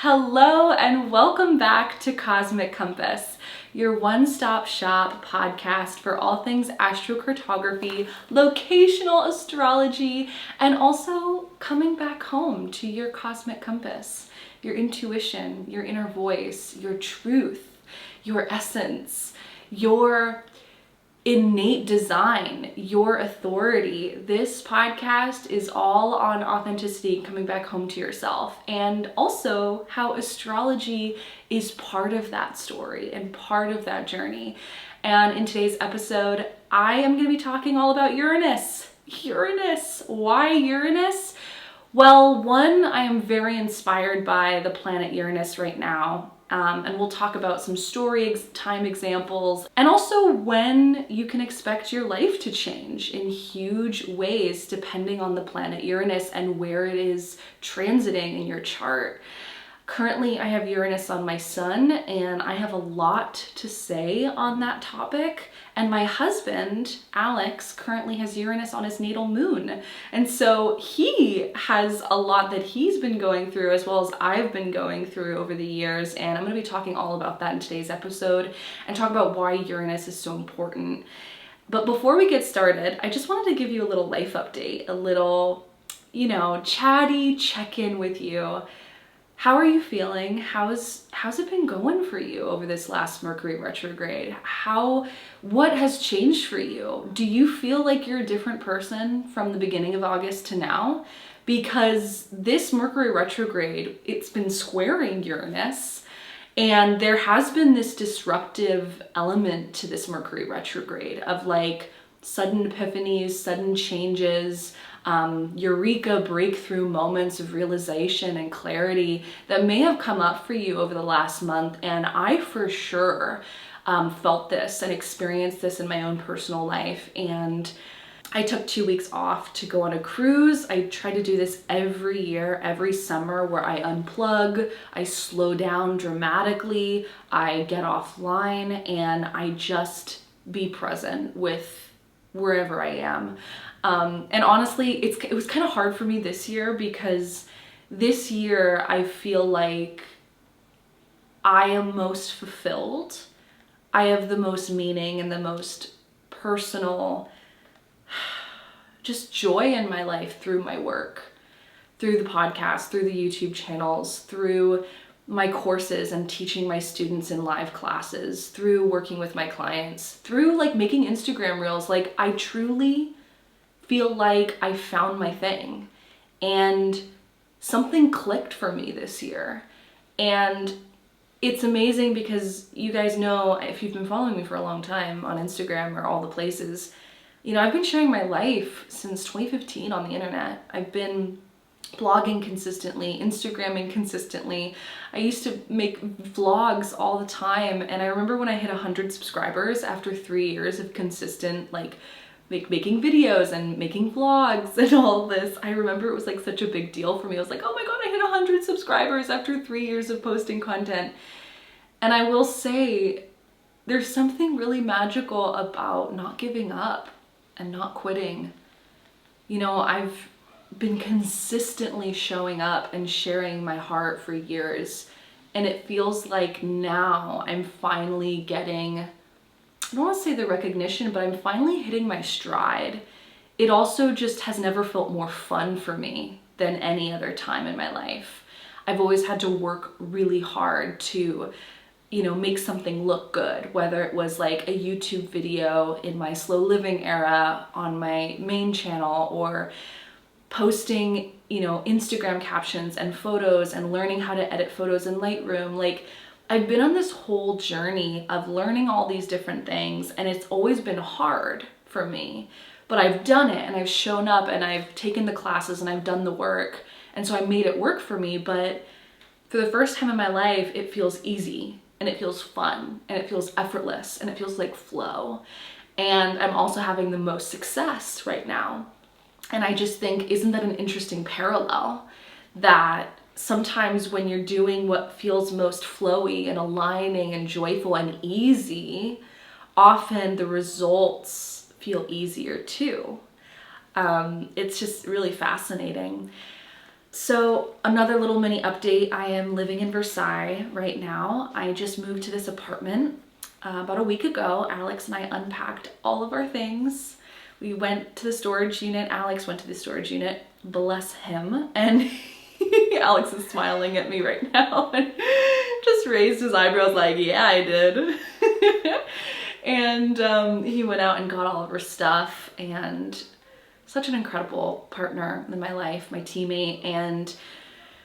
Hello and welcome back to Cosmic Compass, your one-stop shop podcast for all things astrocartography, locational astrology, and also coming back home to your cosmic compass, your intuition, your inner voice, your truth, your essence, your innate design, your authority. This podcast is all on authenticity, coming back home to yourself, and also how astrology is part of that story and part of that journey. And in today's episode, I am going to be talking all about Uranus. Uranus. Why Uranus? Well, one, I am very inspired by the planet Uranus right now. And we'll talk about some story time examples and also when you can expect your life to change in huge ways depending on the planet Uranus and where it is transiting in your chart. Currently, I have Uranus on my sun and I have a lot to say on that topic. And my husband, Alex, currently has Uranus on his natal moon. And so he has a lot that he's been going through as well as I've been going through over the years. And I'm going to be talking all about that in today's episode and talk about why Uranus is so important. But before we get started, I just wanted to give you a little life update, a little, chatty check-in with you. How are you feeling? How's it been going for you over this last Mercury retrograde? What has changed for you? Do you feel like you're a different person from the beginning of August to now? Because this Mercury retrograde, it's been squaring Uranus, and there has been this disruptive element to this Mercury retrograde of like sudden epiphanies, sudden changes, eureka breakthrough moments of realization and clarity that may have come up for you over the last month. And I for sure felt this and experienced this in my own personal life. And I took 2 weeks off to go on a cruise. I try to do this every year, every summer, where I unplug, I slow down dramatically, I get offline, and I just be present with wherever I am. And honestly, it was kind of hard for me this year because this year I feel like I am most fulfilled. I have the most meaning and the most personal just joy in my life through my work, through the podcast, through the YouTube channels, through my courses and teaching my students in live classes, through working with my clients, through like making Instagram reels. Like I truly feel like I found my thing and something clicked for me this year. And it's amazing because you guys know, if you've been following me for a long time on Instagram or all the places, I've been sharing my life since 2015 on the internet. I've been blogging consistently, Instagramming consistently. I used to make vlogs all the time. And I remember when I hit 100 subscribers after 3 years of consistent, making videos and making vlogs and all this. I remember it was like such a big deal for me. I was like, oh my God, I hit 100 subscribers after 3 years of posting content. And I will say there's something really magical about not giving up and not quitting. I've been consistently showing up and sharing my heart for years. And it feels like now I'm finally getting, I don't want to say the recognition, but I'm finally hitting my stride. It also just has never felt more fun for me than any other time in my life. I've always had to work really hard to, make something look good, whether it was like a YouTube video in my slow living era on my main channel or posting, Instagram captions and photos and learning how to edit photos in Lightroom. Like I've been on this whole journey of learning all these different things, and it's always been hard for me, but I've done it and I've shown up and I've taken the classes and I've done the work. And so I made it work for me. But for the first time in my life, it feels easy and it feels fun and it feels effortless and it feels like flow. And I'm also having the most success right now. And I just think, isn't that an interesting parallel that sometimes when you're doing what feels most flowy and aligning and joyful and easy, often the results feel easier too. It's just really fascinating. So another little mini update. I am living in Versailles right now. I just moved to this apartment about a week ago. Alex and I unpacked all of our things. We went to the storage unit. Alex went to the storage unit, bless him. And Alex is smiling at me right now and just raised his eyebrows like, yeah, I did. And he went out and got all of our stuff, and such an incredible partner in my life, my teammate. And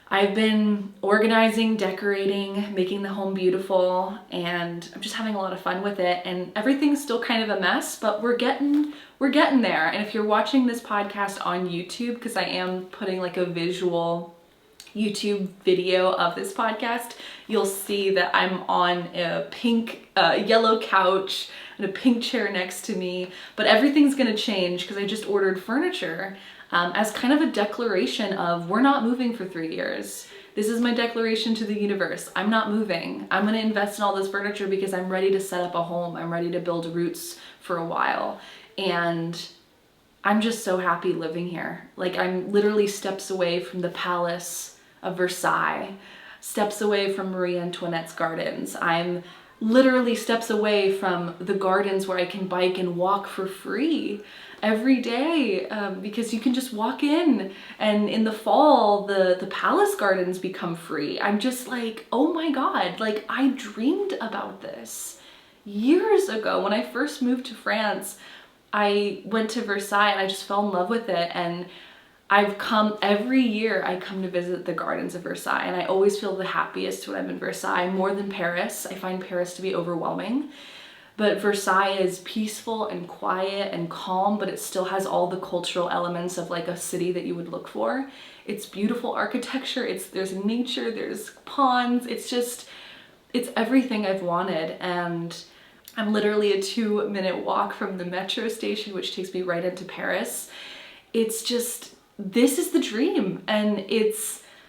I've been organizing, decorating, making the home beautiful, and I'm just having a lot of fun with it. And everything's still kind of a mess, but we're getting there. And if you're watching this podcast on YouTube, because I am putting like a visual YouTube video of this podcast, you'll see that I'm on a pink, yellow couch and a pink chair next to me. But everything's gonna change because I just ordered furniture as kind of a declaration of we're not moving for 3 years. This is my declaration to the universe. I'm not moving. I'm gonna invest in all this furniture because I'm ready to set up a home. I'm ready to build roots for a while. And I'm just so happy living here. Like, I'm literally steps away from the palace of Versailles, steps away from Marie Antoinette's gardens. I'm literally steps away from the gardens where I can bike and walk for free every day, because you can just walk in, and in the fall the palace gardens become free. I'm just like, oh my God, like I dreamed about this years ago. When I first moved to France, I went to Versailles and I just fell in love with it. And I've come every year, I come to visit the gardens of Versailles, and I always feel the happiest when I'm in Versailles, more than Paris. I find Paris to be overwhelming, but Versailles is peaceful and quiet and calm, but it still has all the cultural elements of like a city that you would look for. It's beautiful architecture, there's nature, there's ponds, it's everything I've wanted. And I'm literally a 2-minute walk from the metro station, which takes me right into Paris. It's just, this is the dream, and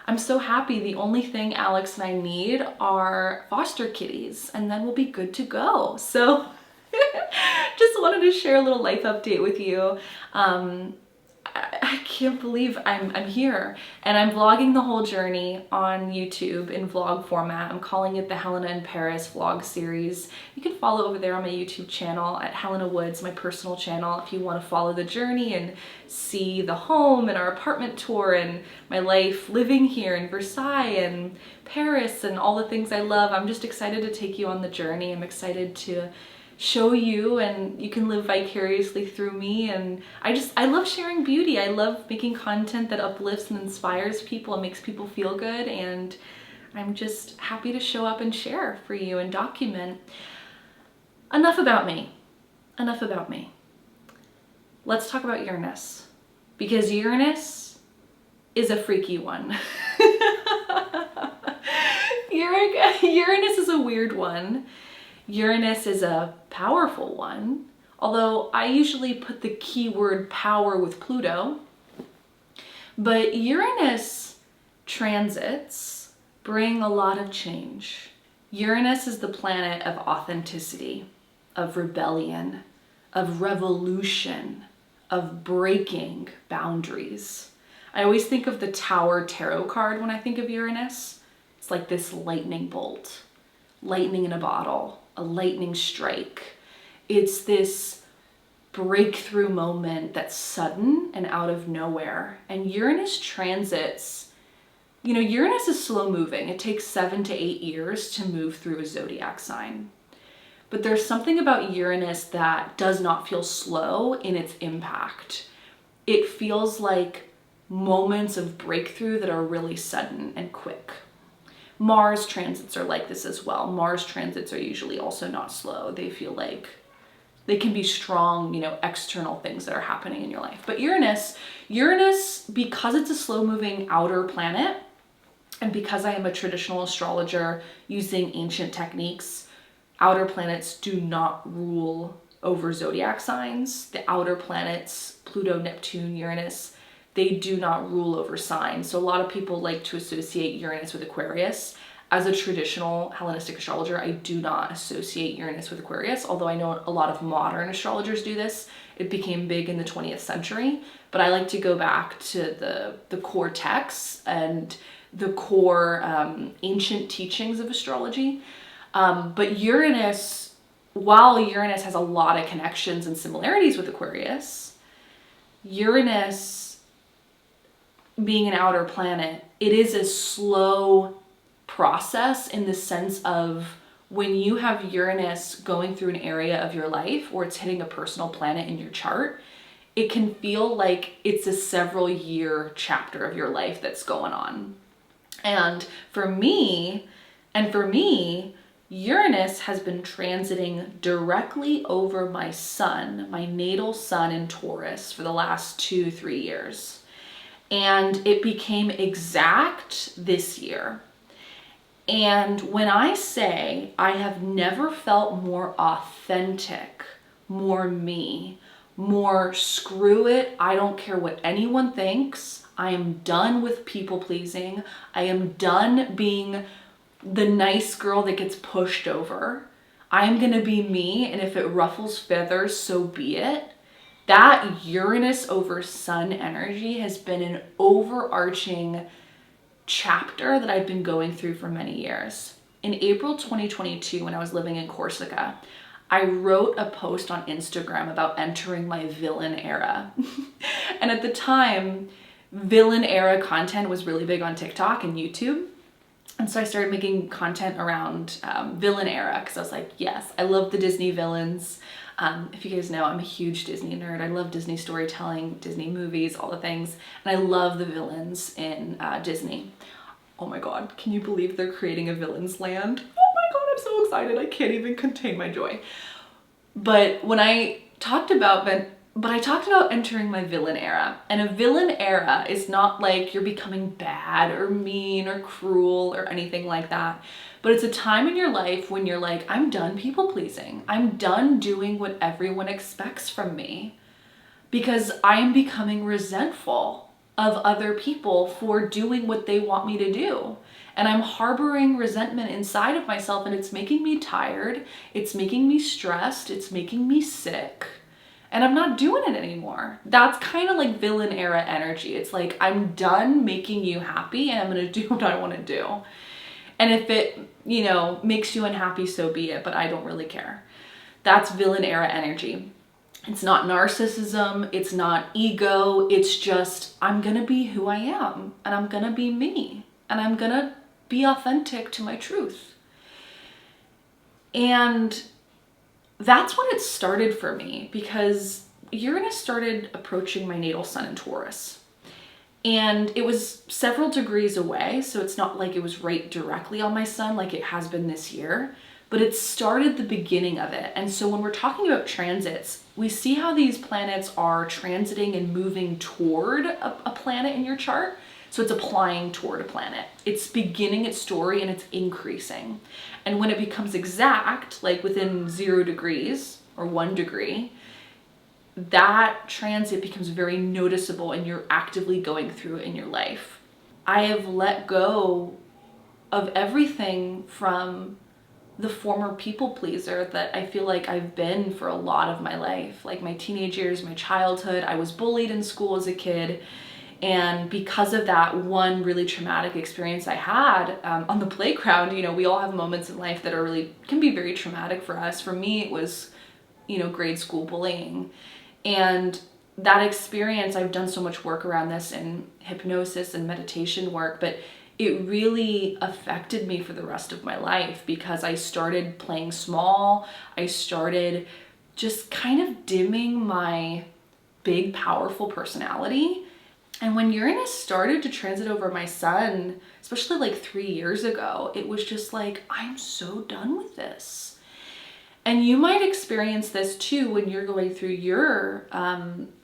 I'm so happy. The only thing Alex and I need are foster kitties, and then we'll be good to go. So just wanted to share a little life update with you. I can't believe I'm here, and I'm vlogging the whole journey on YouTube in vlog format. I'm calling it the Helena in Paris vlog series. You can follow over there on my YouTube channel at Helena Woods, my personal channel, if you want to follow the journey and see the home and our apartment tour and my life living here in Versailles and Paris and all the things I love. I'm just excited to take you on the journey. I'm excited to show you, and you can live vicariously through me. And I love sharing beauty. I love making content that uplifts and inspires people and makes people feel good, and I'm just happy to show up and share for you and document. Enough about me. Let's talk about Uranus, because Uranus is a freaky one. Uranus is a weird one. Uranus is a powerful one, although I usually put the keyword power with Pluto. But Uranus transits bring a lot of change. Uranus is the planet of authenticity, of rebellion, of revolution, of breaking boundaries. I always think of the Tower Tarot card when I think of Uranus. It's like this lightning bolt, lightning in a bottle, a lightning strike. It's this breakthrough moment that's sudden and out of nowhere. And Uranus transits, Uranus is slow moving. It takes 7 to 8 years to move through a zodiac sign. But there's something about Uranus that does not feel slow in its impact. It feels like moments of breakthrough that are really sudden and quick. Mars transits are like this as well. Mars transits are usually also not slow. They feel like they can be strong, external things that are happening in your life. But Uranus, because it's a slow-moving outer planet, and because I am a traditional astrologer using ancient techniques, outer planets do not rule over zodiac signs. The outer planets, Pluto, Neptune, Uranus, they do not rule over signs. So a lot of people like to associate Uranus with Aquarius. as a traditional Hellenistic astrologer, I do not associate Uranus with Aquarius, although I know a lot of modern astrologers do this. It became big in the 20th century, but I like to go back to the core texts and the core ancient teachings of astrology. But Uranus, while Uranus has a lot of connections and similarities with Aquarius, Uranus being an outer planet, it is a slow process in the sense of when you have Uranus going through an area of your life or it's hitting a personal planet in your chart, it can feel like it's a several year chapter of your life that's going on. And for me, Uranus has been transiting directly over my sun, my natal sun in Taurus for the last 2-3 years. And it became exact this year. And when I say I have never felt more authentic, more me, more screw it, I don't care what anyone thinks, I am done with people pleasing, I am done being the nice girl that gets pushed over, I'm gonna be me, and if it ruffles feathers, so be it. That Uranus over Sun energy has been an overarching chapter that I've been going through for many years. In April 2022, when I was living in Corsica, I wrote a post on Instagram about entering my villain era. And at the time, villain era content was really big on TikTok and YouTube. And so I started making content around villain era because I was like, yes, I love the Disney villains. If you guys know, I'm a huge Disney nerd. I love Disney storytelling, Disney movies, all the things. And I love the villains in Disney. Oh my God, can you believe they're creating a villains land? Oh my God, I'm so excited. I can't even contain my joy. But when I talked about entering my villain era, and a villain era is not like you're becoming bad or mean or cruel or anything like that. But it's a time in your life when you're like, I'm done people pleasing. I'm done doing what everyone expects from me because I am becoming resentful of other people for doing what they want me to do. And I'm harboring resentment inside of myself, and it's making me tired. It's making me stressed. It's making me sick. And I'm not doing it anymore. That's kind of like villain era energy. It's like, I'm done making you happy and I'm gonna do what I wanna do. And if it, makes you unhappy, so be it, but I don't really care. That's villain era energy. It's not narcissism, it's not ego, it's just, I'm gonna be who I am, and I'm gonna be me, and I'm gonna be authentic to my truth. And that's when it started for me, because Uranus started approaching my natal sun in Taurus. And it was several degrees away, so it's not like it was right directly on my sun like it has been this year, but it started the beginning of it. And so when we're talking about transits, we see how these planets are transiting and moving toward a planet in your chart. So it's applying toward a planet. It's beginning its story and it's increasing. And when it becomes exact, like within 0 degrees or 1 degree, that transit becomes very noticeable and you're actively going through it in your life. I have let go of everything from the former people pleaser that I feel like I've been for a lot of my life. Like my teenage years, my childhood, I was bullied in school as a kid. And because of that one really traumatic experience I had on the playground, we all have moments in life that can be very traumatic for us. For me, it was, grade school bullying. And that experience, I've done so much work around this in hypnosis and meditation work, but it really affected me for the rest of my life because I started playing small. I started just kind of dimming my big, powerful personality. And when Uranus started to transit over my sun, especially like 3 years ago, it was just like, I'm so done with this. And you might experience this too when you're going through your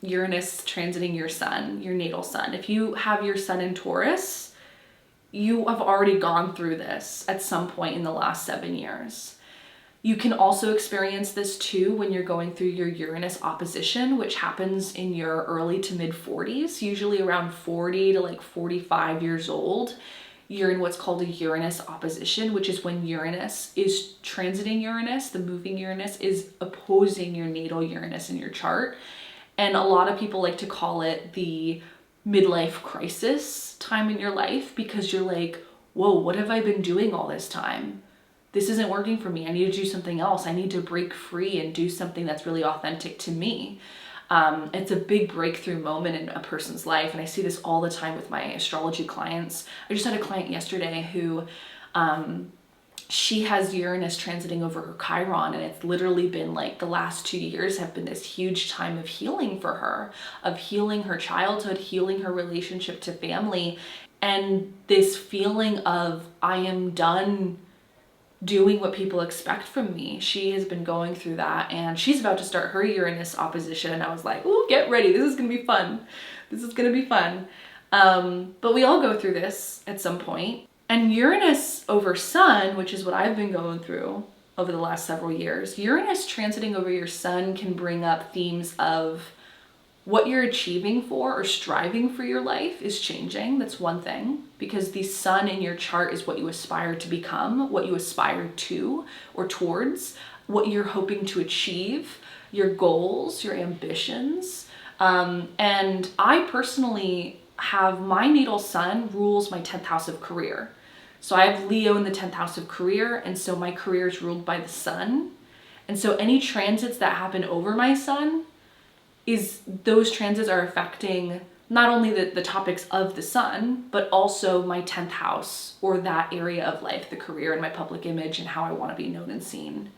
Uranus transiting your sun, your natal sun. If you have your sun in Taurus, you have already gone through this at some point in the last 7 years. You can also experience this too when you're going through your Uranus opposition, which happens in your early to mid 40s, usually around 40 to like 45 years old. you're in what's called a Uranus opposition, which is when Uranus is transiting Uranus, the moving Uranus is opposing your natal Uranus in your chart. And a lot of people like to call it the midlife crisis time in your life, because you're like, whoa, what have I been doing all this time? This isn't working for me. I need to do something else. I need to break free and do something that's really authentic to me. It's a big breakthrough moment in a person's life. And I see this all the time with my astrology clients. I just had a client yesterday who, she has Uranus transiting over her Chiron, and it's literally been like the last 2 years have been this huge time of healing for her, of healing her childhood, healing her relationship to family, and this feeling of, I am done doing what people expect from me. She has been going through that, and she's about to start her Uranus opposition, and I was like, ooh, get ready, this is gonna be fun. This is gonna be fun. But we all go through this at some point. And Uranus over Sun, which is what I've been going through over the last several years, Uranus transiting over your Sun can bring up themes of what you're achieving for or striving for your life is changing. That's one thing, because the Sun in your chart is what you aspire to become, what you aspire to or towards, what you're hoping to achieve, your goals, your ambitions. And I personally have my natal Sun rules my 10th house of career. So I have Leo in the 10th house of career, and so my career is ruled by the Sun. And so any transits that happen over my Sun, those transits are affecting not only the topics of the Sun, but also my 10th house, or that area of life, the career and my public image and how I want to be known and seen.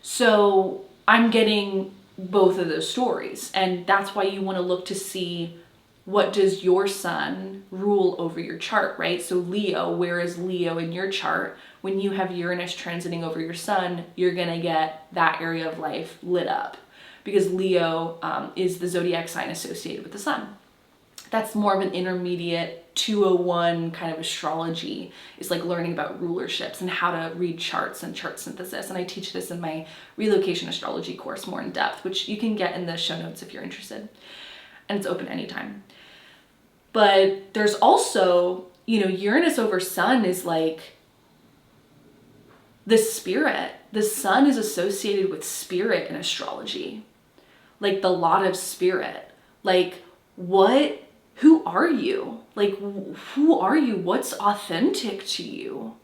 So I'm getting both of those stories, and that's why you want to look to see, what does your Sun rule over your chart, right? So Leo, where is Leo in your chart? When you have Uranus transiting over your Sun, you're gonna get that area of life lit up, because Leo is the zodiac sign associated with the Sun. That's more of an intermediate 201 kind of astrology. It's like learning about rulerships and how to read charts and chart synthesis. And I teach this in my relocation astrology course more in depth, which you can get in the show notes if you're interested. And it's open anytime. But there's also, Uranus over Sun is like the spirit. The Sun is associated with spirit in astrology, like the lot of spirit. Like, who are you? Like, who are you? What's authentic to you?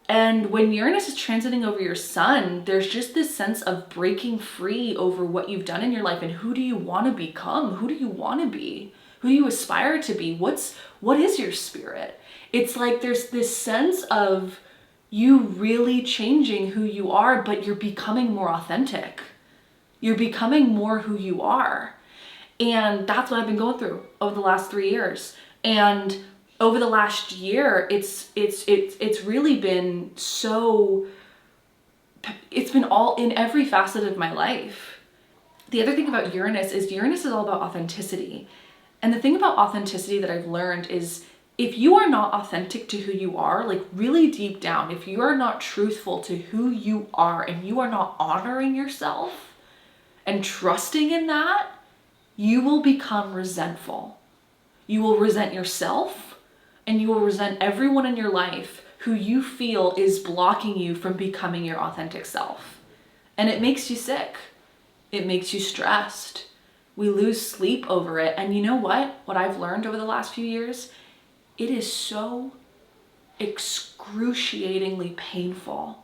And when Uranus is transiting over your Sun, there's just this sense of breaking free over what you've done in your life, and who do you want to become? Who do you want to be? Who do you aspire to be? What is your spirit? It's like there's this sense of you really changing who you are, but you're becoming more authentic. You're becoming more who you are. And that's what I've been going through over the last 3 years. And over the last year, it's really been it's been all in every facet of my life. The other thing about Uranus is all about authenticity. And the thing about authenticity that I've learned is, if you are not authentic to who you are, like really deep down, if you are not truthful to who you are and you are not honoring yourself and trusting in that, you will become resentful. You will resent yourself, and you will resent everyone in your life who you feel is blocking you from becoming your authentic self. And it makes you sick. It makes you stressed. We lose sleep over it. And you know what? What I've learned over the last few years, it is so excruciatingly painful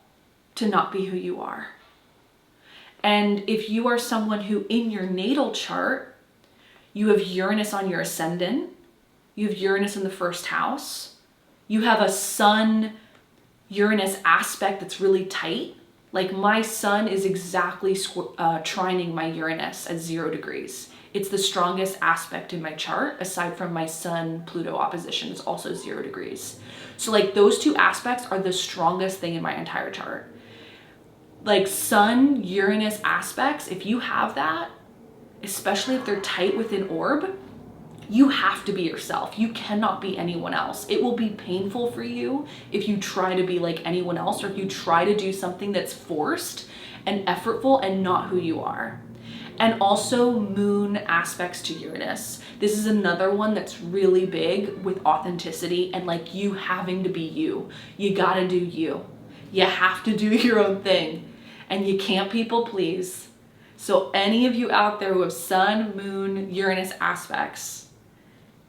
to not be who you are. And if you are someone who in your natal chart, you have Uranus on your ascendant, you have Uranus in the first house, you have a Sun Uranus aspect that's really tight. Like my Sun is exactly trining my Uranus at 0 degrees. It's the strongest aspect in my chart, aside from my Sun Pluto opposition is also 0 degrees. So like those two aspects are the strongest thing in my entire chart. Like Sun Uranus aspects, if you have that, especially if they're tight within orb, you have to be yourself. You cannot be anyone else. It will be painful for you if you try to be like anyone else, or if you try to do something that's forced and effortful and not who you are. And also moon aspects to Uranus. This is another one that's really big with authenticity and like you having to be you. You gotta do you. You have to do your own thing and you can't people please. So any of you out there who have Sun, Moon, Uranus aspects,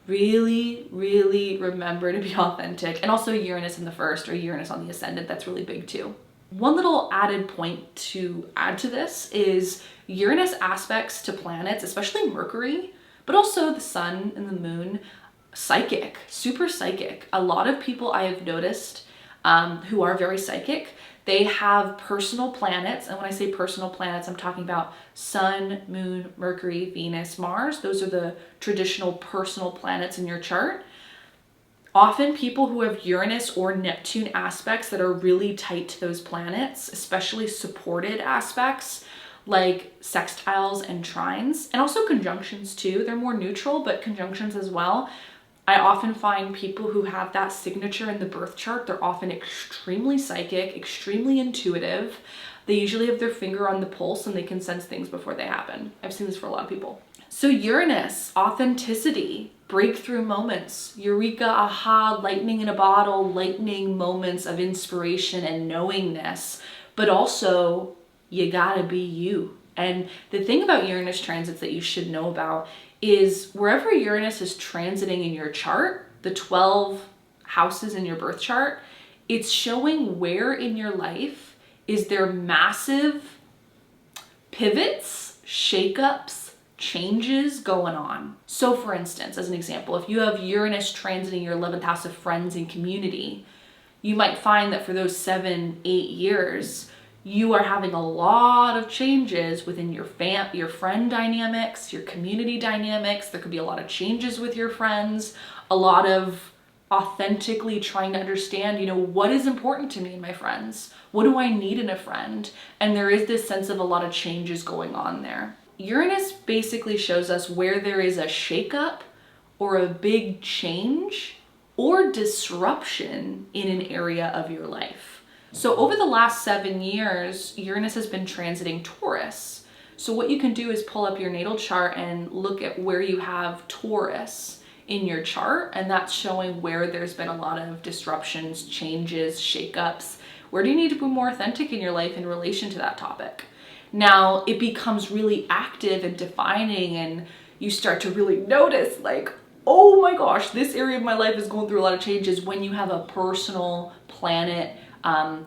really, really remember to be authentic. And also Uranus in the first or Uranus on the ascendant, that's really big too. One little added point to add to this is Uranus aspects to planets, especially Mercury, but also the sun and the moon, psychic, super psychic. A lot of people I have noticed who are very psychic, they have personal planets. And when I say personal planets, I'm talking about Sun, Moon, Mercury, Venus, Mars. Those are the traditional personal planets in your chart. Often people who have Uranus or Neptune aspects that are really tight to those planets, especially supported aspects like sextiles and trines, and also conjunctions too. They're more neutral, but conjunctions as well. I often find people who have that signature in the birth chart, they're often extremely psychic, extremely intuitive. They usually have their finger on the pulse and they can sense things before they happen. I've seen this for a lot of people. So Uranus, authenticity, breakthrough moments, eureka, aha, lightning in a bottle, lightning moments of inspiration and knowingness, but also you gotta be you. And the thing about Uranus transits that you should know about is wherever Uranus is transiting in your chart, the 12 houses in your birth chart, it's showing where in your life is there massive pivots, shakeups, changes going on. So for instance, as an example, if you have Uranus transiting your 11th house of friends and community, you might find that for those 7-8 years, you are having a lot of changes within your friend dynamics, your community dynamics. There could be a lot of changes with your friends, a lot of authentically trying to understand, what is important to me and my friends? What do I need in a friend? And there is this sense of a lot of changes going on there. Uranus basically shows us where there is a shakeup or a big change or disruption in an area of your life. So over the last 7 years, Uranus has been transiting Taurus. So what you can do is pull up your natal chart and look at where you have Taurus in your chart, and that's showing where there's been a lot of disruptions, changes, shakeups. Where do you need to be more authentic in your life in relation to that topic? Now it becomes really active and defining, and you start to really notice like, oh my gosh, this area of my life is going through a lot of changes when you have a personal planet,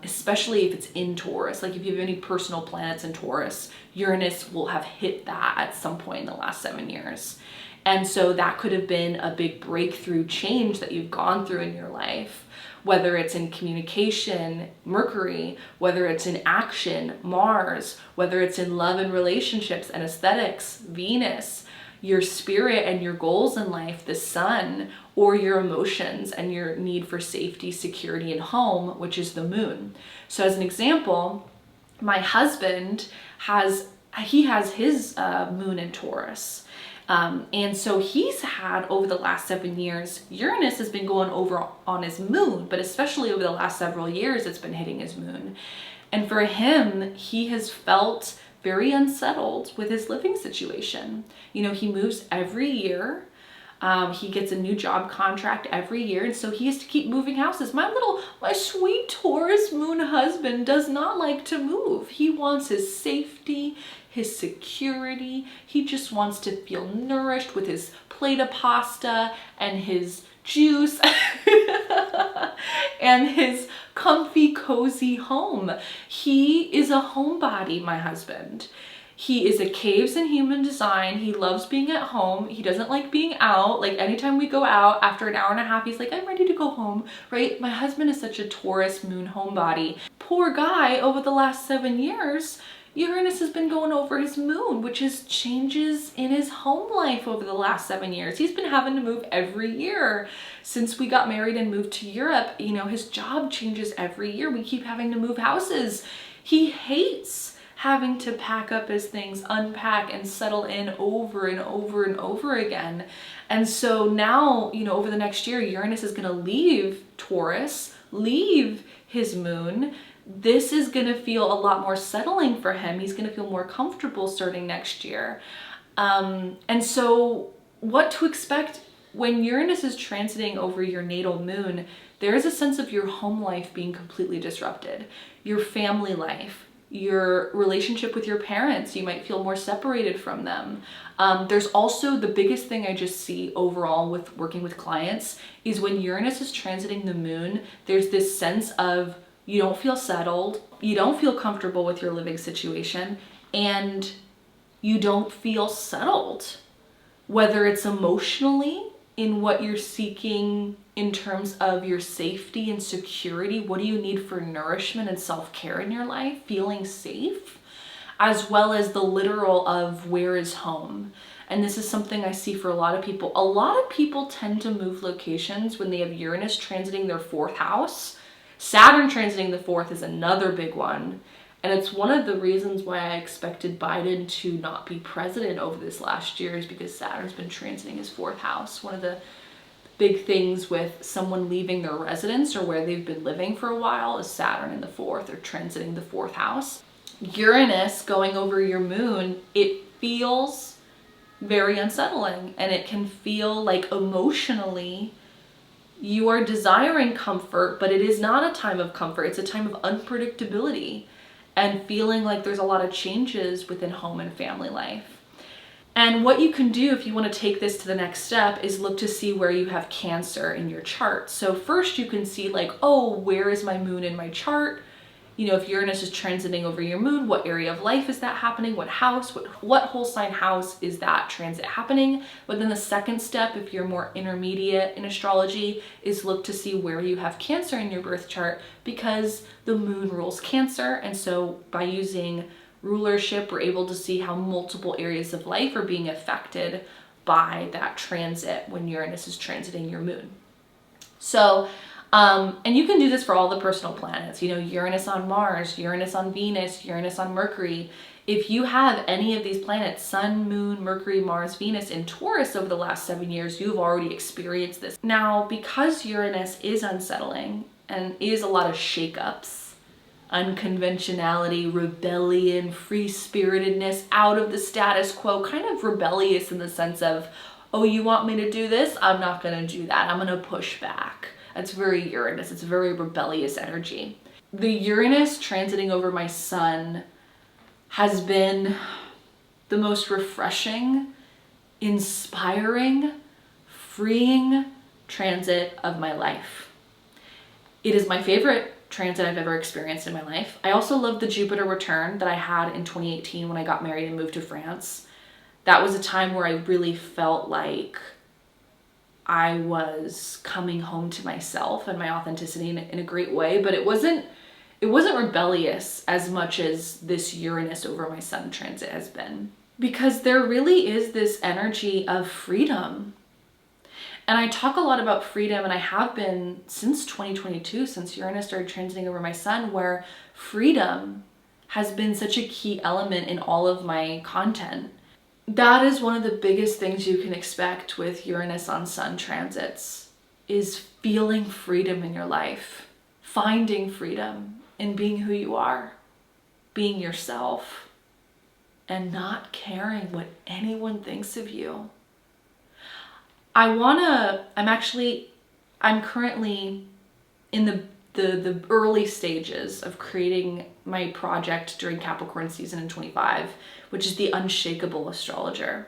especially if it's in Taurus. Like if you have any personal planets in Taurus, Uranus will have hit that at some point in the last 7 years. And so that could have been a big breakthrough change that you've gone through in your life, whether it's in communication, Mercury, whether it's in action, Mars, whether it's in love and relationships and aesthetics, Venus, your spirit and your goals in life, the sun, or your emotions and your need for safety, security, and home, which is the moon. So as an example, my husband has his moon in Taurus. And so he's had, over the last 7 years, Uranus has been going over on his moon, but especially over the last several years, it's been hitting his moon. And for him, he has felt very unsettled with his living situation. He moves every year. He gets a new job contract every year, and so he has to keep moving houses. My sweet Taurus moon husband does not like to move. He wants his safety, his security. He just wants to feel nourished with his plate of pasta and his juice and his comfy, cozy home. He is a homebody, my husband. He is a caves and human design. He loves being at home. He doesn't like being out. Like anytime we go out, after an hour and a half, he's like, I'm ready to go home, right? My husband is such a Taurus moon homebody. Poor guy, over the last 7 years, Uranus has been going over his moon, which is changes in his home life over the last 7 years. He's been having to move every year since we got married and moved to Europe. His job changes every year. We keep having to move houses. He hates having to pack up his things, unpack and settle in over and over and over again. And so now, over the next year, Uranus is going to leave Taurus, leave his moon, this is going to feel a lot more settling for him. He's going to feel more comfortable starting next year. And so what to expect when Uranus is transiting over your natal moon, there is a sense of your home life being completely disrupted, your family life, your relationship with your parents. You might feel more separated from them. There's also the biggest thing I just see overall with working with clients is when Uranus is transiting the moon, there's this sense of you don't feel settled, you don't feel comfortable with your living situation, and you don't feel settled, whether it's emotionally in what you're seeking in terms of your safety and security. What do you need for nourishment and self-care in your life? Feeling safe, as well as the literal of where is home. And this is something I see for a lot of people. A lot of people tend to move locations when they have Uranus transiting their 4th house. Saturn transiting the 4th is another big one. And it's one of the reasons why I expected Biden to not be president over this last year, is because Saturn's been transiting his 4th house. One of the big things with someone leaving their residence or where they've been living for a while is Saturn in the 4th or transiting the 4th house. Uranus going over your moon, it feels very unsettling, and it can feel like emotionally you are desiring comfort, but it is not a time of comfort. It's a time of unpredictability and feeling like there's a lot of changes within home and family life. And what you can do if you want to take this to the next step is look to see where you have Cancer in your chart. So first you can see like, oh, where is my moon in my chart? You know, if Uranus is transiting over your moon, what area of life is that happening? What house, what whole sign house is that transit happening? But then the second step, if you're more intermediate in astrology, is look to see where you have Cancer in your birth chart, because the moon rules Cancer. And so by using rulership, we're able to see how multiple areas of life are being affected by that transit when Uranus is transiting your moon. So, and you can do this for all the personal planets, you know, Uranus on Mars, Uranus on Venus, Uranus on Mercury. If you have any of these planets, Sun, Moon, Mercury, Mars, Venus in Taurus over the last 7 years, you've already experienced this. Now, because Uranus is unsettling and is a lot of shakeups, unconventionality, rebellion, free-spiritedness, out of the status quo, kind of rebellious in the sense of, oh, you want me to do this? I'm not going to do that. I'm going to push back. That's very Uranus. It's a very rebellious energy. The Uranus transiting over my sun has been the most refreshing, inspiring, freeing transit of my life. It is my favorite transit I've ever experienced in my life. I also love the Jupiter return that I had in 2018 when I got married and moved to France. That was a time where I really felt like I was coming home to myself and my authenticity in a great way, but it wasn't rebellious as much as this Uranus over my sun transit has been, because there really is this energy of freedom. And I talk a lot about freedom, and I have been since 2022, since Uranus started transiting over my sun, where freedom has been such a key element in all of my content. That is one of the biggest things you can expect with Uranus on sun transits, is feeling freedom in your life, finding freedom in being who you are, being yourself, and not caring what anyone thinks of you. I'm currently in the early stages of creating my project during Capricorn season in 25, which is the Unshakeable astrologer.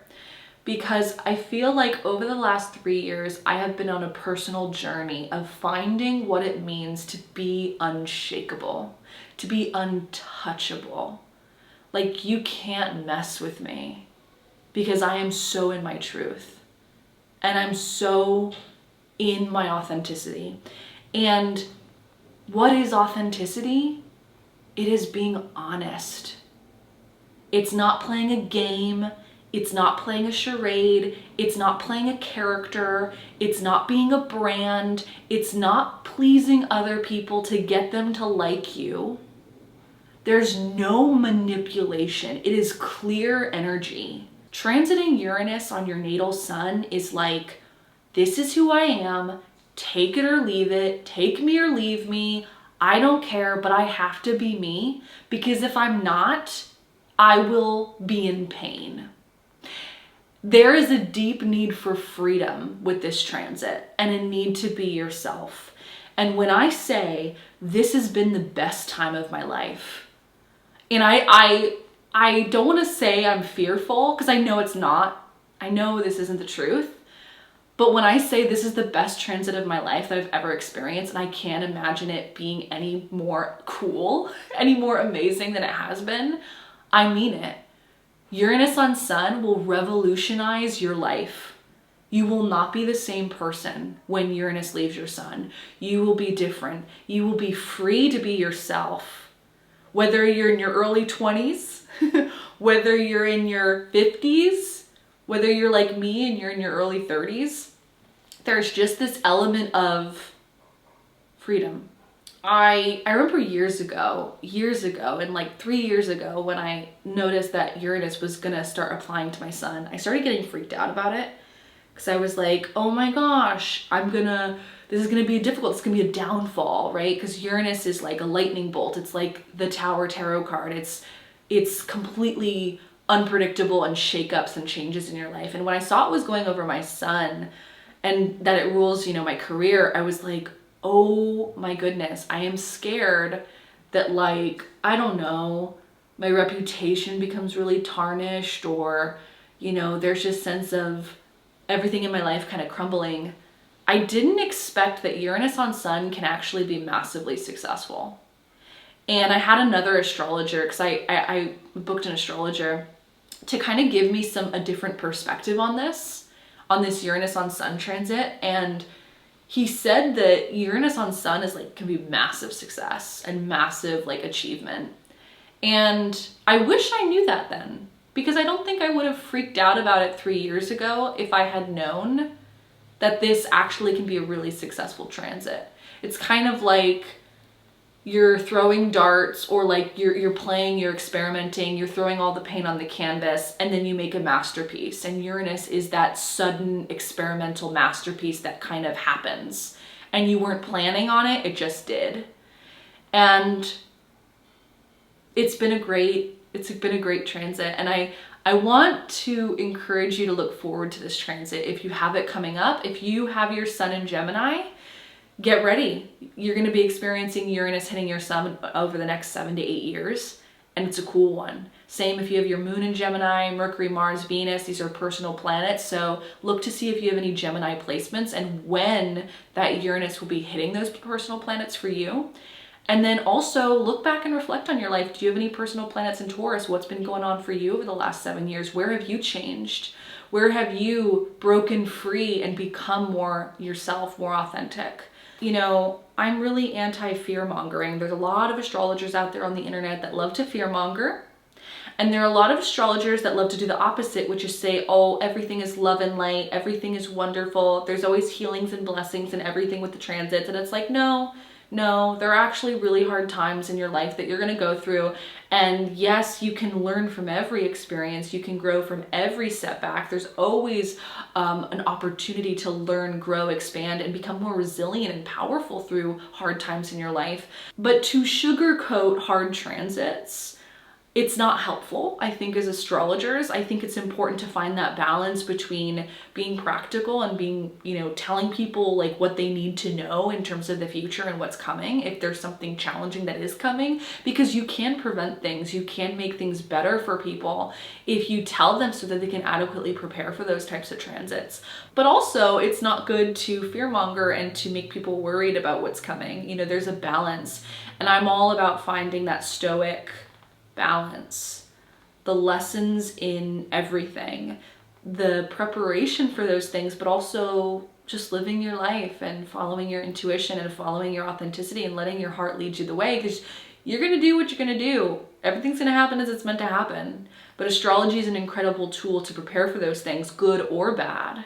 Because I feel like over the last 3 years, I have been on a personal journey of finding what it means to be unshakable, to be untouchable. Like, you can't mess with me because I am so in my truth. And I'm so in my authenticity. And what is authenticity? It is being honest. It's not playing a game. It's not playing a charade. It's not playing a character. It's not being a brand. It's not pleasing other people to get them to like you. There's no manipulation. It is clear energy. Transiting Uranus on your natal sun is like, this is who I am, take it or leave it, take me or leave me, I don't care, but I have to be me, because if I'm not, I will be in pain. There is a deep need for freedom with this transit and a need to be yourself. And when I say this has been the best time of my life, and I don't want to say I'm fearful, because I know it's not. I know this isn't the truth. But when I say this is the best transit of my life that I've ever experienced, and I can't imagine it being any more cool, any more amazing than it has been, I mean it. Uranus on Sun will revolutionize your life. You will not be the same person when Uranus leaves your Sun. You will be different. You will be free to be yourself. Whether you're in your early 20s, whether you're in your 50s, whether you're like me and you're in your early 30s, there's just this element of freedom. I remember years ago, and like 3 years ago, when I noticed that Uranus was gonna start applying to my Sun, I started getting freaked out about it, because I was like, oh my gosh, this is gonna be difficult, it's gonna be a downfall, right? Because Uranus is like a lightning bolt. It's like the Tower Tarot card. It's completely unpredictable and shakeups and changes in your life. And when I saw it was going over my Sun and that it rules, my career, I was like, oh my goodness, I am scared that, like, I don't know, my reputation becomes really tarnished, or, there's just sense of everything in my life kind of crumbling. I didn't expect that Uranus on Sun can actually be massively successful. And I had another astrologer, because I booked an astrologer to kind of give me a different perspective on this Uranus on Sun transit. And he said that Uranus on Sun can be massive success and massive achievement. And I wish I knew that then, because I don't think I would have freaked out about it 3 years ago if I had known that this actually can be a really successful transit. It's kind of like you're throwing darts, or like you're playing, you're experimenting, you're throwing all the paint on the canvas, and then you make a masterpiece. And Uranus is that sudden experimental masterpiece that kind of happens. And you weren't planning on it, it just did. And it's been a great transit. And I want to encourage you to look forward to this transit. If you have it coming up, if you have your Sun in Gemini, get ready. You're going to be experiencing Uranus hitting your Sun over the next 7 to 8 years, and it's a cool one. Same if you have your Moon in Gemini, Mercury, Mars, Venus, these are personal planets, so look to see if you have any Gemini placements and when that Uranus will be hitting those personal planets for you. And then also look back and reflect on your life. Do you have any personal planets in Taurus? What's been going on for you over the last 7 years? Where have you changed? Where have you broken free and become more yourself, more authentic? I'm really anti-fear mongering. There's a lot of astrologers out there on the internet that love to fear monger. And there are a lot of astrologers that love to do the opposite, which is say, oh, everything is love and light, everything is wonderful, there's always healings and blessings and everything with the transits. And it's like, no, there are actually really hard times in your life that you're going to go through. And yes, you can learn from every experience. You can grow from every setback. There's always an opportunity to learn, grow, expand, and become more resilient and powerful through hard times in your life. But to sugarcoat hard transits, it's not helpful, I think, as astrologers. I think it's important to find that balance between being practical and being, telling people what they need to know in terms of the future and what's coming, if there's something challenging that is coming, because you can prevent things, you can make things better for people if you tell them so that they can adequately prepare for those types of transits. But also, it's not good to fearmonger and to make people worried about what's coming. There's a balance, and I'm all about finding that stoic balance, the lessons in everything, the preparation for those things, but also just living your life and following your intuition and following your authenticity and letting your heart lead you the way, because you're going to do what you're going to do. Everything's going to happen as it's meant to happen. But astrology is an incredible tool to prepare for those things, good or bad.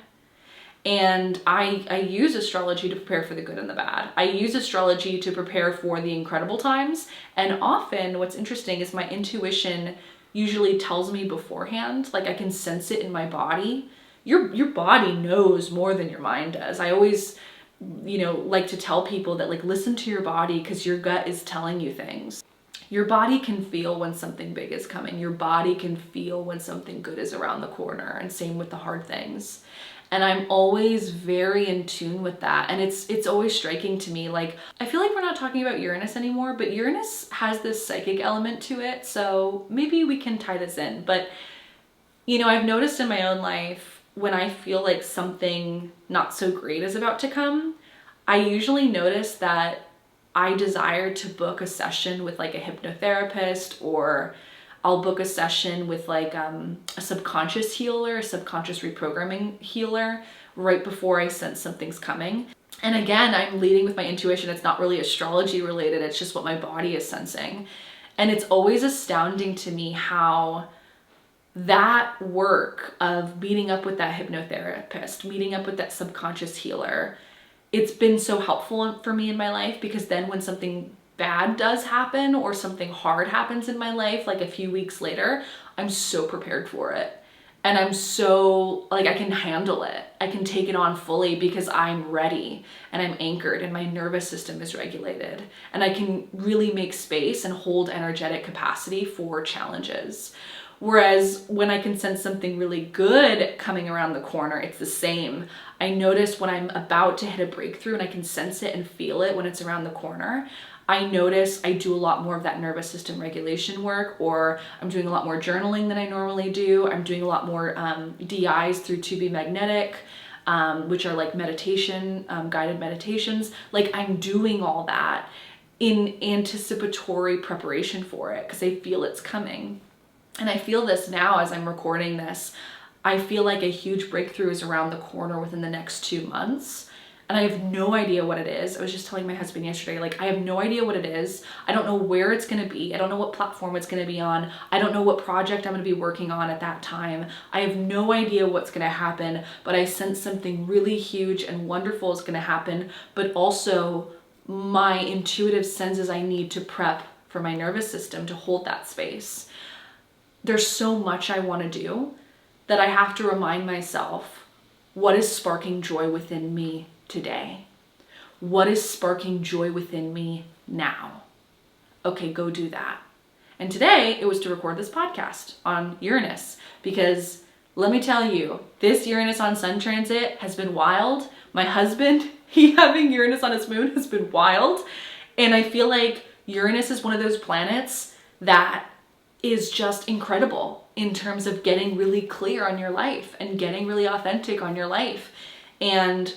And I use astrology to prepare for the good and the bad. I use astrology to prepare for the incredible times. And often what's interesting is my intuition usually tells me beforehand, I can sense it in my body. Your body knows more than your mind does. I always like to tell people that like, listen to your body because your gut is telling you things. Your body can feel when something big is coming. Your body can feel when something good is around the corner, and same with the hard things. And I'm always very in tune with that. And it's always striking to me. Like, I feel like we're not talking about Uranus anymore, but Uranus has this psychic element to it. So maybe we can tie this in. But, I've noticed in my own life, when I feel like something not so great is about to come, I usually notice that I desire to book a session with like a hypnotherapist, or I'll book a session with like a subconscious healer, a subconscious reprogramming healer right before I sense something's coming. And again, I'm leading with my intuition. It's not really astrology related. It's just what my body is sensing. And it's always astounding to me how that work of meeting up with that hypnotherapist, meeting up with that subconscious healer, it's been so helpful for me in my life, because then when something bad does happen or something hard happens in my life, like a few weeks later, I'm so prepared for it. And I'm so like, I can handle it. I can take it on fully because I'm ready and I'm anchored and my nervous system is regulated, and I can really make space and hold energetic capacity for challenges. Whereas when I can sense something really good coming around the corner, it's the same. I notice when I'm about to hit a breakthrough and I can sense it and feel it when it's around the corner, I notice I do a lot more of that nervous system regulation work, or I'm doing a lot more journaling than I normally do. I'm doing a lot more DIs through 2B Magnetic, which are like meditation, guided meditations. Like, I'm doing all that in anticipatory preparation for it because I feel it's coming. And I feel this now as I'm recording this. I feel like a huge breakthrough is around the corner within the next 2 months. And I have no idea what it is. I was just telling my husband yesterday, like, I have no idea what it is. I don't know where it's gonna be. I don't know what platform it's gonna be on. I don't know what project I'm gonna be working on at that time. I have no idea what's gonna happen, but I sense something really huge and wonderful is gonna happen. But also my intuitive senses I need to prep for my nervous system to hold that space. There's so much I wanna do that I have to remind myself, what is sparking joy within me today? What is sparking joy within me now? Okay, go do that. And today it was to record this podcast on Uranus, because let me tell you, this Uranus on Sun transit has been wild. My husband, he having Uranus on his moon has been wild. And I feel like Uranus is one of those planets that is just incredible in terms of getting really clear on your life and getting really authentic on your life. And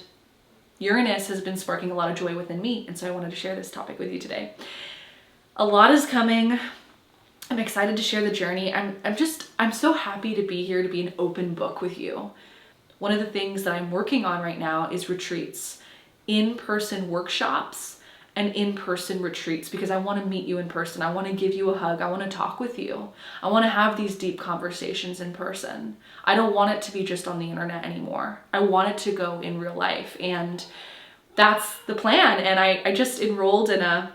Uranus has been sparking a lot of joy within me. And so I wanted to share this topic with you today. A lot is coming. I'm excited to share the journey. I'm so happy to be here, to be an open book with you. One of the things that I'm working on right now is retreats, in-person workshops and in-person retreats, because I want to meet you in person. I want to give you a hug. I want to talk with you. I want to have these deep conversations in person. I don't want it to be just on the internet anymore. I want it to go in real life. And that's the plan. And I just enrolled in a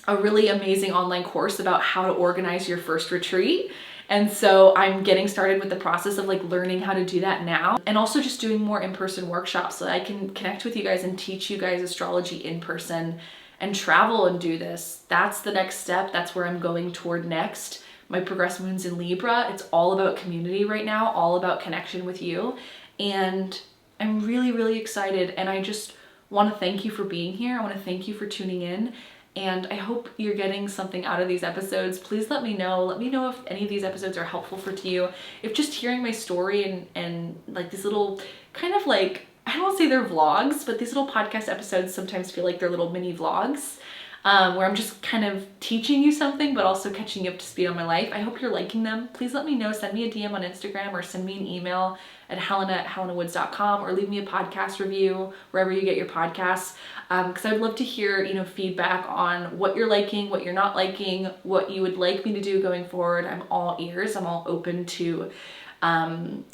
really amazing online course about how to organize your first retreat. And so I'm getting started with the process of like learning how to do that now, and also just doing more in-person workshops so that I can connect with you guys and teach you guys astrology in person and travel and do this. That's the next step. That's where I'm going toward next. My progress moon's in Libra. It's all about community right now, all about connection with you. And I'm really, really excited. And I just want to thank you for being here. I want to thank you for tuning in. And I hope you're getting something out of these episodes. Please let me know. Let me know if any of these episodes are helpful for you. If just hearing my story and like these little kind of like, I don't want to say they're vlogs, but these little podcast episodes sometimes feel like they're little mini vlogs where I'm just kind of teaching you something, but also catching you up to speed on my life. I hope you're liking them. Please let me know. Send me a DM on Instagram or send me an email at helena@helenawoods.com, or leave me a podcast review wherever you get your podcasts. Because I'd love to hear, feedback on what you're liking, what you're not liking, what you would like me to do going forward. I'm all ears. I'm all open to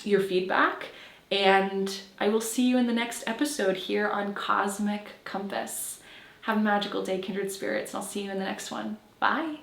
your feedback. And I will see you in the next episode here on Cosmic Compass. Have a magical day, kindred spirits, and I'll see you in the next one. Bye.